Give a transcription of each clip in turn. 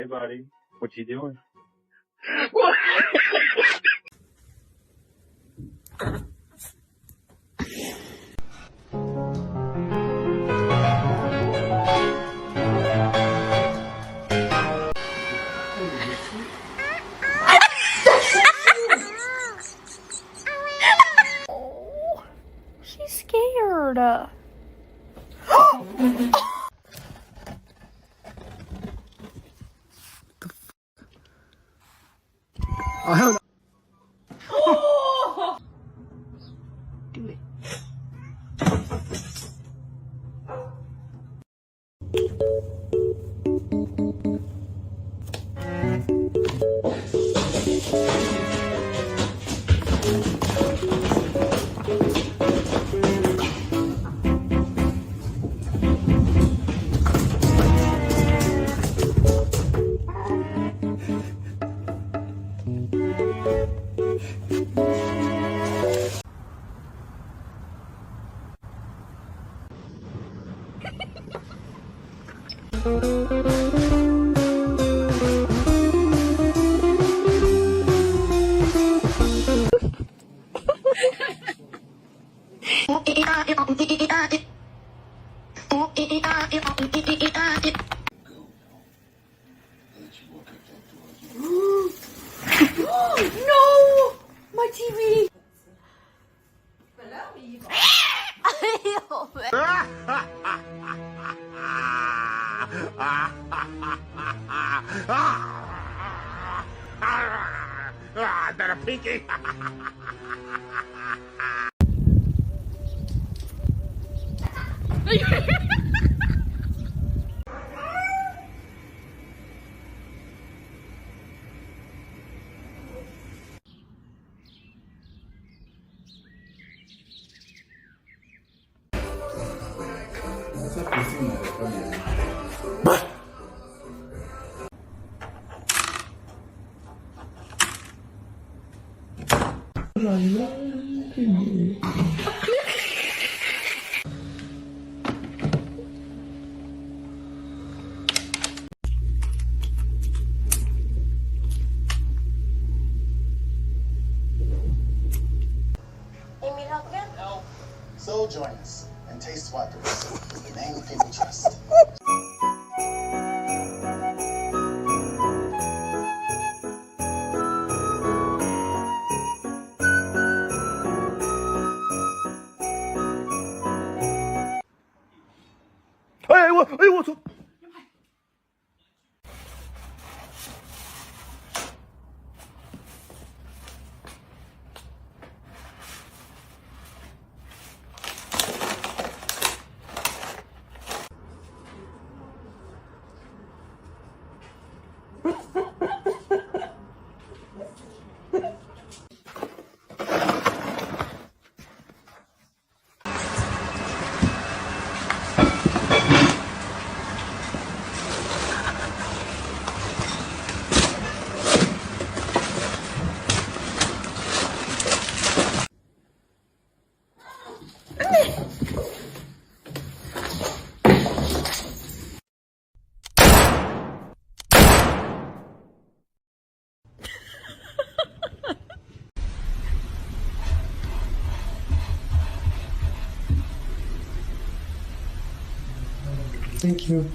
Hey, buddy, what you doing? Oh, she's scared. Oh, hell no. Do it. No! My TV! That a pinky. So join us and taste wonders in the name of people trust. Hey, what's up? Thank you.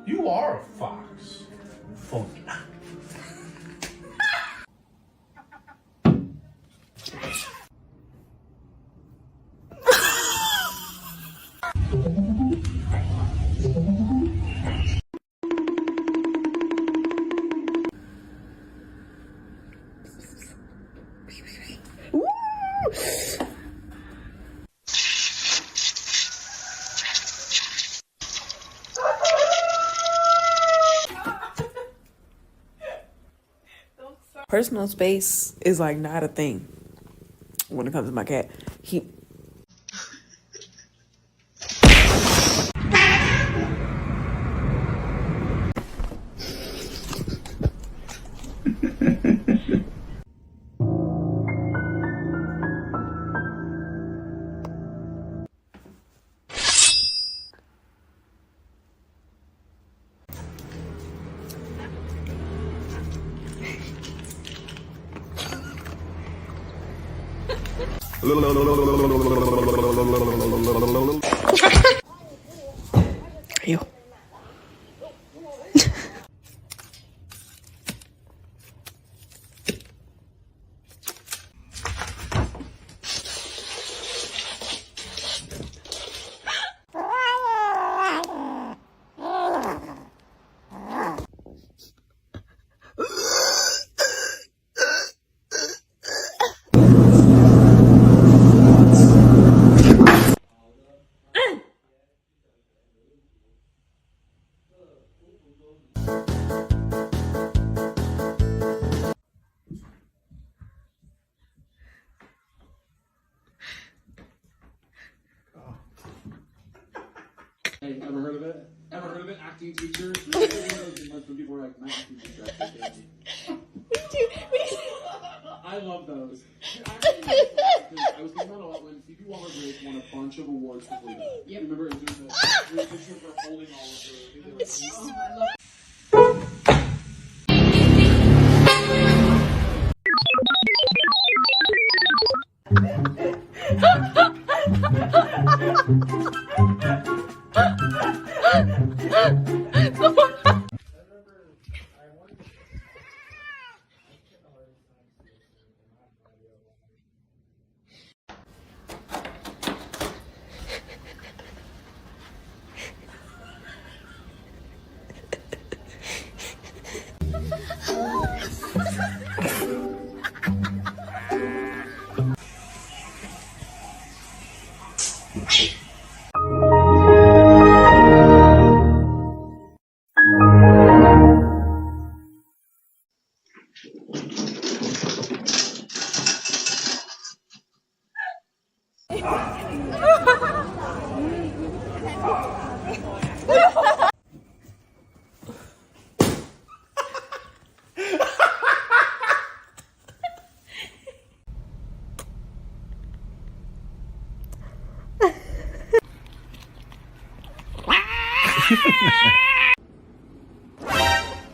You are a fox. Funky. Personal space is like not a thing when it comes to my cat. Ew. Hey, ever heard of it? Ever heard of it? Acting teacher? When people were like, my acting teacher actually gave me. I love those. I was thinking about a lot when Phoebe Waller-Bridge won a bunch of awards for Playful. Yeah. Remember, it was doing the picture of her holding all of her. It's just. I love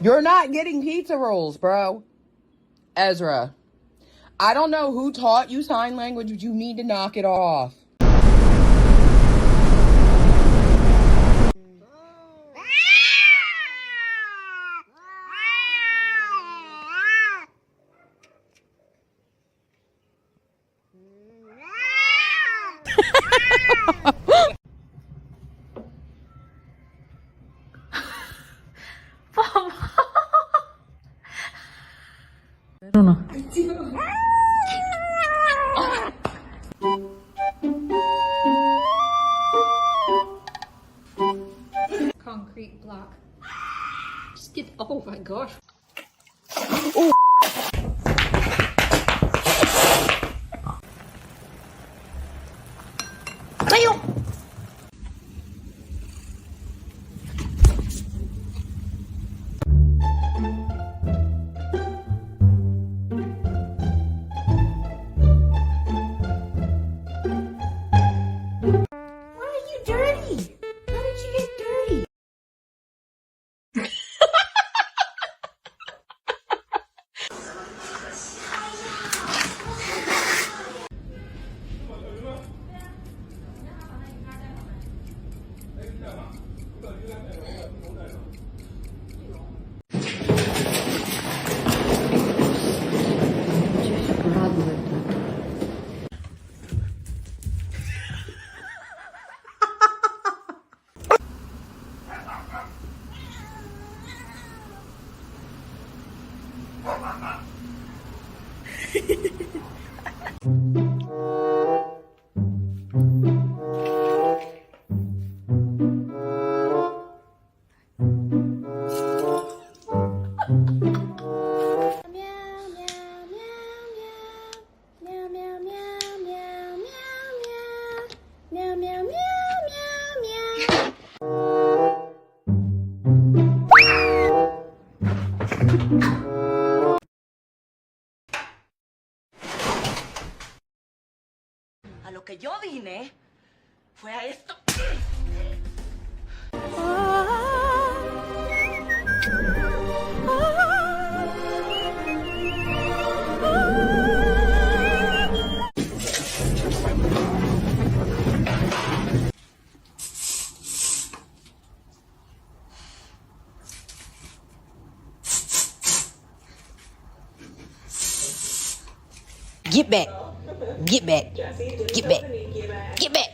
You're not getting pizza rolls, bro. Ezra, I don't know who taught you sign language, but you need to knock it off. I don't know. Concrete block. Just get, oh my gosh. A lo que yo vine fue a esto. Get back. Get back. Get back. Get back.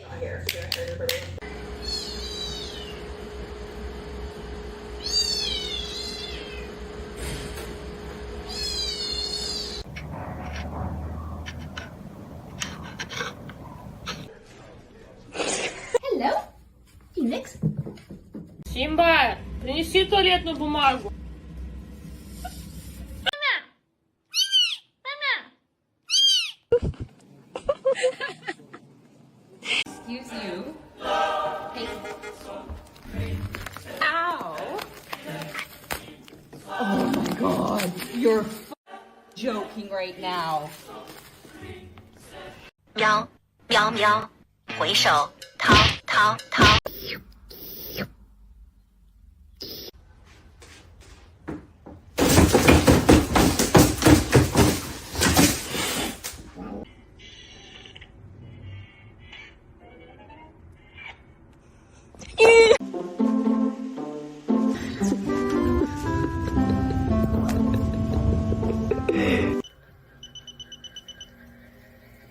Hello, Phoenix. Симба, принеси туалетную бумагу. Excuse you. Hey. Ow. Oh my god. You're joking right now. 喵喵喵，回手掏掏掏。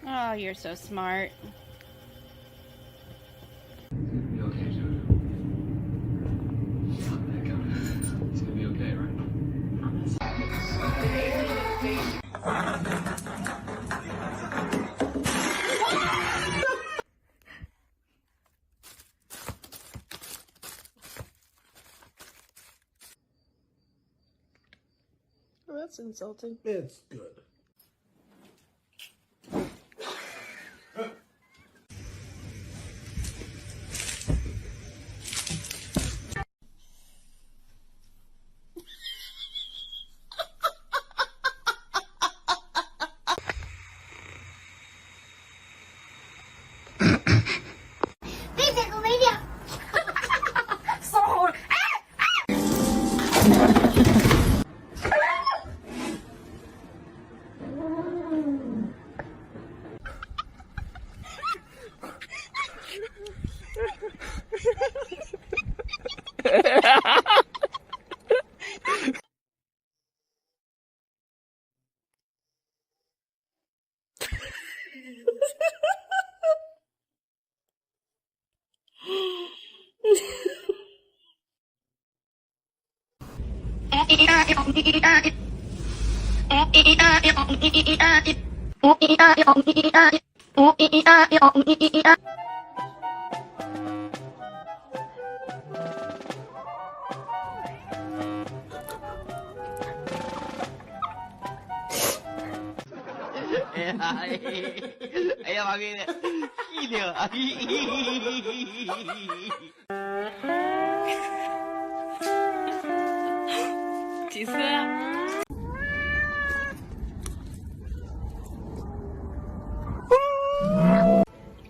Oh, you're so smart. Be okay, Jojo. It's gonna be okay, right? Oh, that's insulting. It's good. Ella va bien. Tisa.